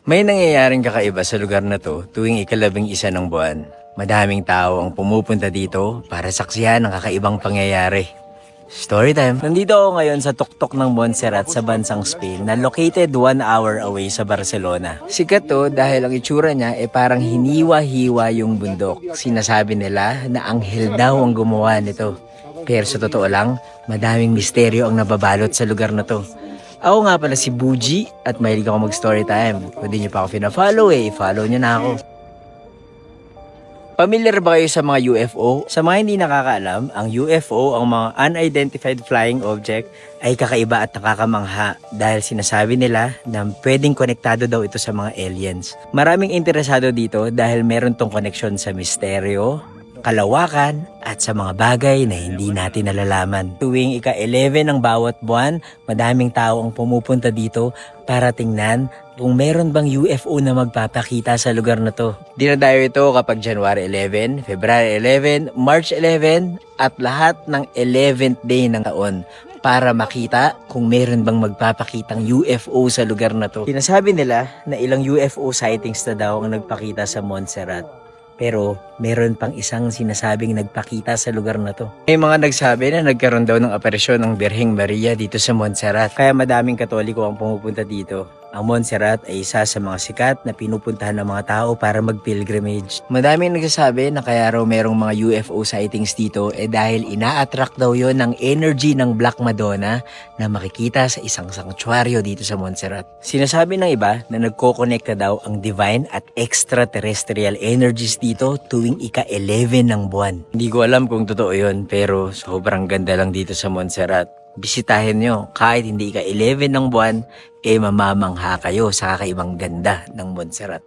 May nangyayaring kakaiba sa lugar na to tuwing ika-11 ng buwan. Madaming tao ang pumupunta dito para saksihan ang kakaibang pangyayari. Storytime! Nandito ako ngayon sa tuktok ng Montserrat sa bansang Spain na located 1 hour away sa Barcelona. Sikat to dahil ang itsura niya parang hiniwa-hiwa yung bundok. Sinasabi nila na anghel daw ang gumawa nito. Pero sa totoo lang, madaming misteryo ang nababalot sa lugar na to. Ako nga pala si Buji at mahilig ako mag-storytime. Kung di nyo pa ako fina-follow follow nyo na ako. Familiar ba kayo sa mga UFO? Sa mga hindi nakakaalam, ang UFO, ang mga unidentified flying object, ay kakaiba at nakakamangha dahil sinasabi nila na pwedeng konektado daw ito sa mga aliens. Maraming interesado dito dahil meron tong koneksyon sa misteryo, kalawakan, at sa mga bagay na hindi natin nalalaman. Tuwing ika-11 ng bawat buwan, madaming tao ang pumupunta dito para tingnan kung meron bang UFO na magpapakita sa lugar na to. Dinadayo ito kapag January 11, February 11, March 11, at lahat ng 11th day ng taon para makita kung meron bang magpapakitang UFO sa lugar na to. Sinasabi nila na ilang UFO sightings na daw ang nagpakita sa Montserrat. Pero meron pang isang sinasabing nagpakita sa lugar na to. May mga nagsabi na nagkaroon daw ng aparisyon ng Birheng Maria dito sa Montserrat. Kaya madaming Katoliko ang pumupunta dito. Ang Montserrat ay isa sa mga sikat na pinupuntahan ng mga tao para mag-pilgrimage. Madaming nagsasabi na kaya raw merong mga UFO sightings dito dahil ina-attract daw yon ng energy ng Black Madonna na makikita sa isang sanctuaryo dito sa Montserrat. Sinasabi ng iba na nagko-connecta daw ang divine at extraterrestrial energies dito tuwing ika-11 ng buwan. Hindi ko alam kung totoo yon pero sobrang ganda lang dito sa Montserrat. Bisitahin nyo, kahit hindi ka 11 ng buwan, mamamangha kayo sa kakaibang ganda ng Montserrat.